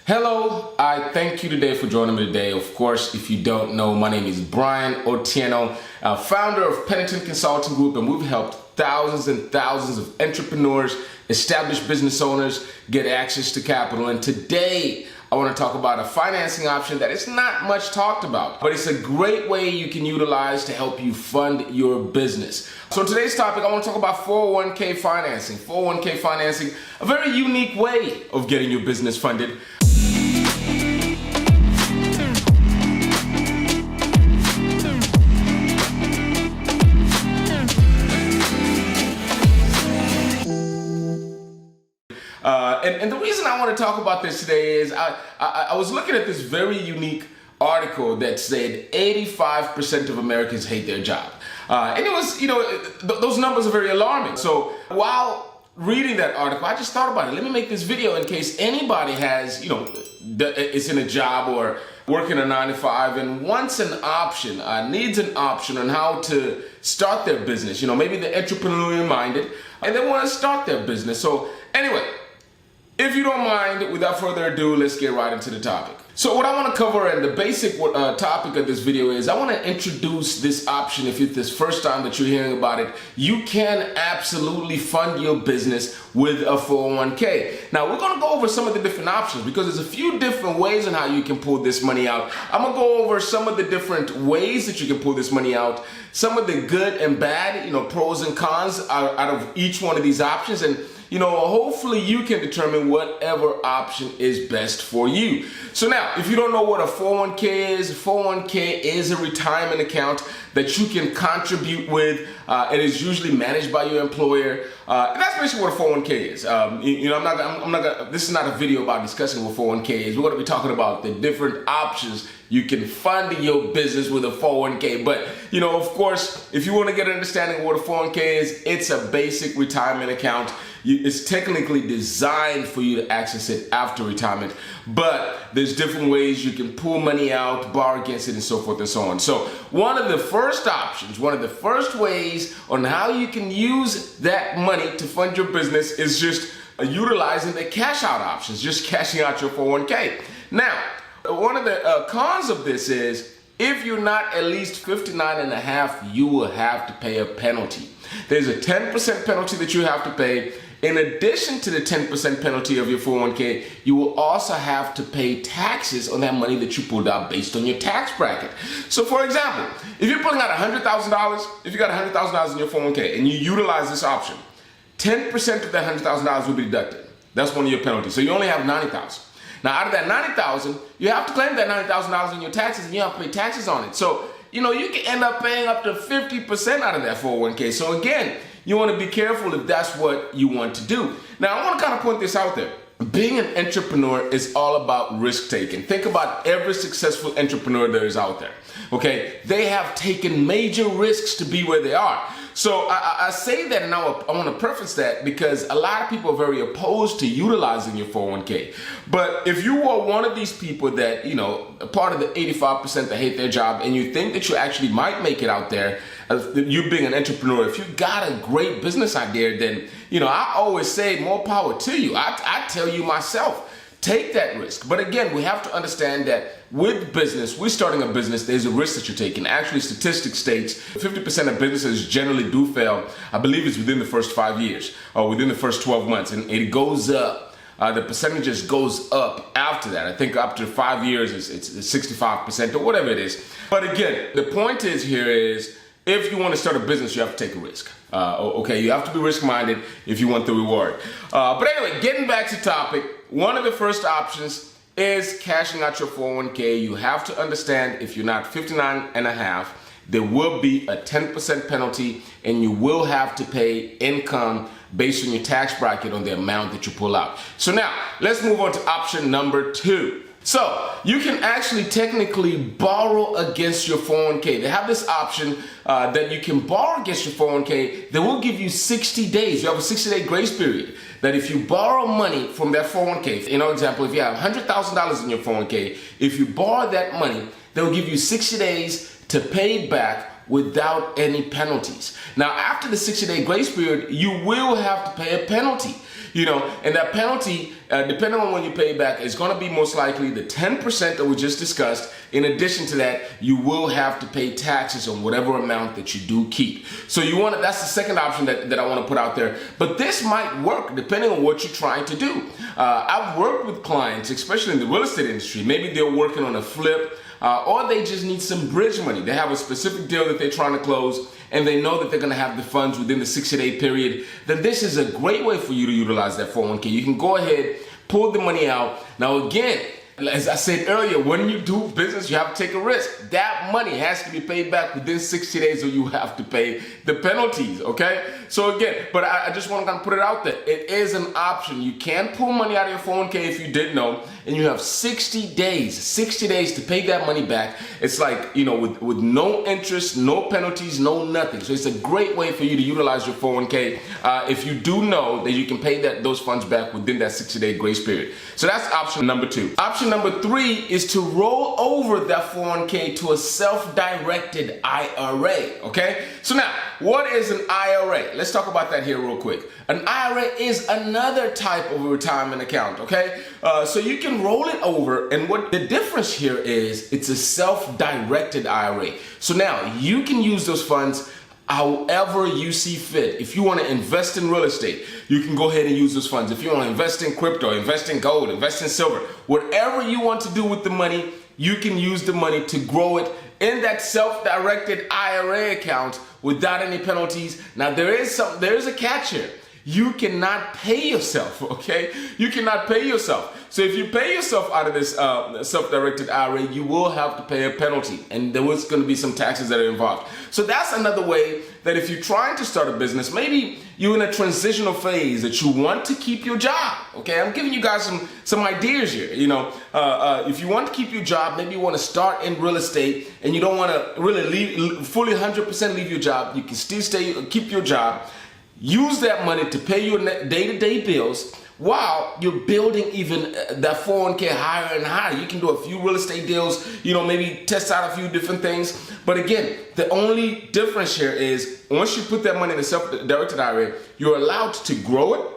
Hello, I thank you today for joining me today. Of course, if you don't know, my name is Brian Otieno, founder of Pennington Consulting Group, and we've helped thousands and thousands of entrepreneurs, established business owners get access to capital. And today, I want to talk about a financing option that is not much talked about, but it's a great way you can utilize to help you fund your business. So today's topic, I want to talk about 401k financing. 401k financing, a very unique way of getting your business funded. And the reason I want to talk about this today is I was looking at this very unique article that said 85% of Americans hate their job. And it was, those numbers are very alarming. So while reading that article, I just thought about it. Let me make this video in case anybody has, is in a job or working a 9-to-5 and wants an option, needs an option on how to start their business. Maybe they're entrepreneurial minded and they want to start their business. So anyway, if you don't mind, without further ado, let's get right into the topic. So what I want to cover, and the basic topic of this video is, I want to introduce this option. If it's this first time that you're hearing about it, you can absolutely fund your business with a 401k. Now, we're going to go over some of the different options because there's a few different ways on how you can pull this money out. I'm going to go over some of the different ways that you can pull this money out, some of the good and bad, pros and cons out of each one of these options, and hopefully you can determine whatever option is best for you. So now, if you don't know what a 401k is, 401k is a retirement account that you can contribute with. It is usually managed by your employer. And that's basically what a 401k is. This is not a video about discussing what 401k is. We're going to be talking about the different options you can fund your business with a 401k. But, of course, if you want to get an understanding of what a 401k is, it's a basic retirement account. It's technically designed for you to access it after retirement, but there's different ways you can pull money out, borrow against it, and so forth and so on. So one of the first options, one of the first ways on how you can use that money to fund your business is just utilizing the cash out options, just cashing out your 401k. Now, one of the cons of this is if you're not at least 59 and a half, you will have to pay a penalty. There's a 10% penalty that you have to pay. In addition to the 10% penalty of your 401k, you will also have to pay taxes on that money that you pulled out based on your tax bracket. So for example, if you're pulling out $100,000, if you got $100,000 in your 401k and you utilize this option, 10% of that $100,000 will be deducted. That's one of your penalties. So you only have $90,000. Now out of that $90,000, you have to claim that $90,000 in your taxes and you have to pay taxes on it. So, you can end up paying up to 50% out of that 401k. So again, you want to be careful if that's what you want to do. Now, I want to kind of point this out there. Being an entrepreneur is all about risk taking. Think about every successful entrepreneur there is out there. Okay, they have taken major risks to be where they are. So I say that, and I want to preface that because a lot of people are very opposed to utilizing your 401k. But if you are one of these people that, a part of the 85% that hate their job, and you think that you actually might make it out there, you being an entrepreneur, if you got a great business idea, then, I always say more power to you. I tell you myself, take that risk. But again, we have to understand that with business, we're starting a business, there's a risk that you're taking. Actually, statistics states 50% of businesses generally do fail. I believe it's within the first 5 years or within the first 12 months. And it goes up. The percentages goes up after that. I think up to 5 years, it's 65% or whatever it is. But again, the point is here is, if you want to start a business, you have to take a risk. You have to be risk-minded if you want the reward. But anyway, getting back to topic, one of the first options is cashing out your 401k. You have to understand, if you're not 59 and a half, there will be a 10% penalty, and you will have to pay income based on your tax bracket on the amount that you pull out. So now, let's move on to option number 2. So you can actually technically borrow against your 401k. They have this option that you can borrow against your 401k. They will give you 60 days. You have a 60-day grace period that if you borrow money from that 401k, example, if you have $100,000 in your 401k, if you borrow that money, they'll give you 60 days to pay it back without any penalties. Now, after the 60-day grace period, you will have to pay a penalty. And that penalty, depending on when you pay back, is going to be most likely the 10% that we just discussed. In addition to that, you will have to pay taxes on whatever amount that you do keep. So that's the second option that I want to put out there. But this might work depending on what you're trying to do. I've worked with clients, especially in the real estate industry. Maybe they're working on a flip, or they just need some bridge money. They have a specific deal that they're trying to close, and they know that they're going to have the funds within the 60-day period. Then this is a great way for you to utilize that 401k. You can go ahead, pull the money out. Now again, as I said earlier, when you do business, you have to take a risk. That money has to be paid back within 60 days or you have to pay the penalties, okay? So again, but I just want to kind of put it out there. It is an option. You can pull money out of your 401k if you didn't know, and you have 60 days to pay that money back. It's like, with no interest, no penalties, no nothing. So it's a great way for you to utilize your 401k if you do know that you can pay those funds back within that 60-day grace period. So that's option number 2. Option number 3 is to roll over that 401k to a self-directed IRA, okay? So now, what is an IRA? Let's talk about that here real quick. An IRA is another type of a retirement account, okay? So you can roll it over, and what the difference here is, it's a self-directed IRA. So now, you can use those funds however you see fit. If you want to invest in real estate, you can go ahead and use those funds. If you want to invest in crypto, invest in gold, invest in silver, whatever you want to do with the money, you can use the money to grow it in that self-directed IRA account without any penalties. Now there is a catch here. You cannot pay yourself, okay? You cannot pay yourself. So if you pay yourself out of this self-directed IRA, you will have to pay a penalty, and there was going to be some taxes that are involved. So that's another way that if you're trying to start a business, maybe you're in a transitional phase that you want to keep your job, okay? I'm giving you guys some ideas here, if you want to keep your job, maybe you want to start in real estate and you don't want to really fully 100% leave your job, you can still keep your job. Use that money to pay your day-to-day bills while you're building even that 401k higher and higher. You can do a few real estate deals, maybe test out a few different things. But again, the only difference here is once you put that money in a self-directed IRA, you're allowed to grow it,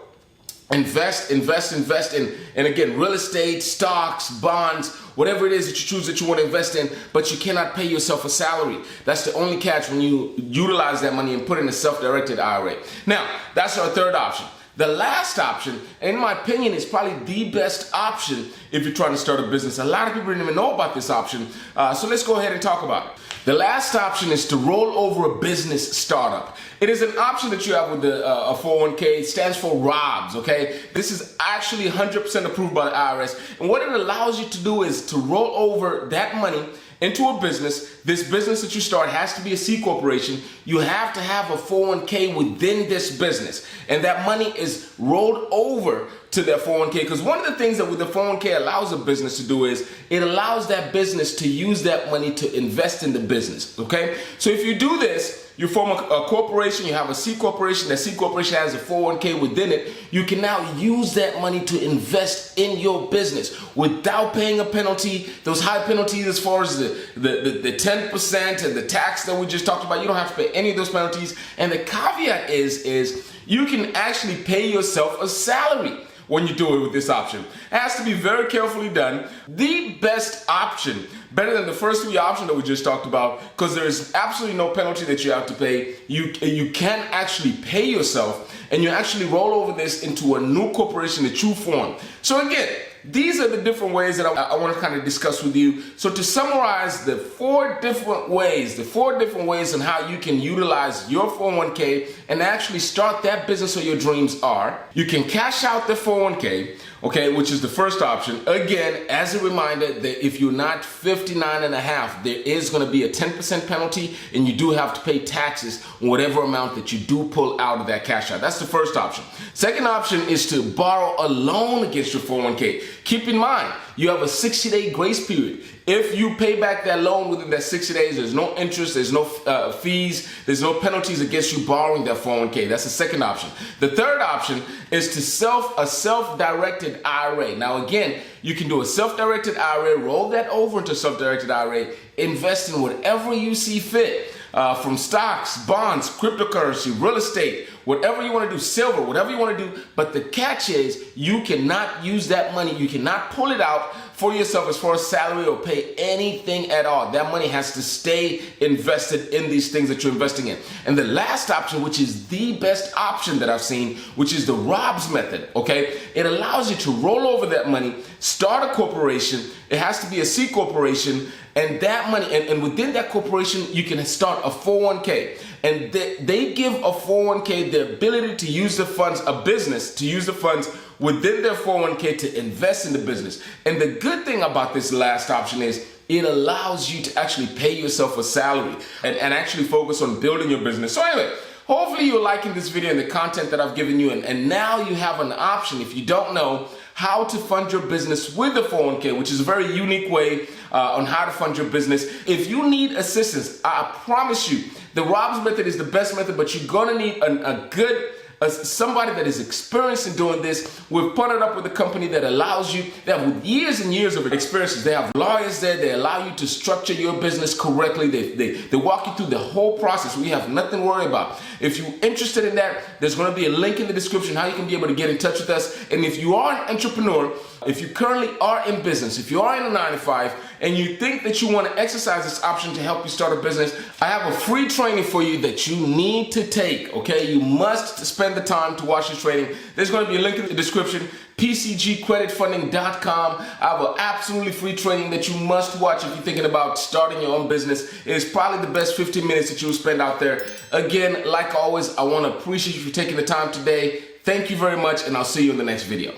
invest in, and again, real estate, stocks, bonds, whatever it is that you choose that you want to invest in, but you cannot pay yourself a salary. That's the only catch when you utilize that money and put it in a self-directed IRA. Now, that's our third option. The last option, in my opinion, is probably the best option if you're trying to start a business. A lot of people didn't even know about this option, so let's go ahead and talk about it. The last option is to roll over a business startup. It is an option that you have with a 401k. It stands for ROBS, okay? This is actually 100% approved by the IRS. And what it allows you to do is to roll over that money into a business. This business that you start has to be a C corporation. You have to have a 401k within this business. And that money is rolled over to that 401k, because one of the things that with the 401k allows a business to do is it allows that business to use that money to invest in the business, okay? So if you do this, you form a corporation, you have a C corporation, that C corporation has a 401k within it, you can now use that money to invest in your business without paying a penalty. Those high penalties as far as the 10% and the tax that we just talked about, you don't have to pay any of those penalties. And the caveat is you can actually pay yourself a salary when you do it with this option. It has to be very carefully done. The best option, better than the first 3 options that we just talked about, because there is absolutely no penalty that you have to pay. You can actually pay yourself, and you actually roll over this into a new corporation that you form. So again, these are the different ways that I want to kind of discuss with you. So to summarize the 4 different ways on how you can utilize your 401k and actually start that business of your dreams are: you can cash out the 401k, okay, which is the first option. Again, as a reminder that if you're not 59 and a half, there is going to be a 10% penalty, and you do have to pay taxes on whatever amount that you do pull out of that cash out. That's the first option. Second option is to borrow a loan against your 401k. Keep in mind, you have a 60-day grace period. If you pay back that loan within that 60 days, there's no interest, there's no fees, there's no penalties against you borrowing that 401k. That's the second option. The third option is to a self-directed IRA. Now again, you can do a self-directed IRA, roll that over into a self-directed IRA, invest in whatever you see fit. from stocks, bonds, cryptocurrency, real estate, whatever you want to do, silver, whatever you want to do. But the catch is you cannot use that money. You cannot pull it out for yourself as far as salary or pay anything at all. That money has to stay invested in these things that you're investing in. And the last option, which is the best option that I've seen, which is the Rob's method, okay? It allows you to roll over that money, start a corporation. It has to be a C corporation, and that money, and within that corporation, you can start a 401k. And they give a 401k the ability to use the funds, a business, to use the funds within their 401k to invest in the business. And the good thing about this last option is it allows you to actually pay yourself a salary and actually focus on building your business. So anyway, hopefully you're liking this video and the content that I've given you. And now you have an option, if you don't know, how to fund your business with the 401k, which is a very unique way on how to fund your business. If you need assistance, I promise you, the Rob's method is the best method, but you're gonna need somebody that is experienced in doing this. We've partnered up with a company that allows you, they have years and years of experiences. They have lawyers there. They allow you to structure your business correctly. They walk you through the whole process. We have nothing to worry about. If you're interested in that, there's going to be a link in the description how you can be able to get in touch with us. And if you are an entrepreneur, if you currently are in business, if you are in a 9-to-5, and you think that you want to exercise this option to help you start a business, I have a free training for you that you need to take, okay? You must spend the time to watch this training. There's going to be a link in the description, pcgcreditfunding.com. I have an absolutely free training that you must watch if you're thinking about starting your own business. It's probably the best 15 minutes that you'll spend out there. Again, like always, I want to appreciate you for taking the time today. Thank you very much, and I'll see you in the next video.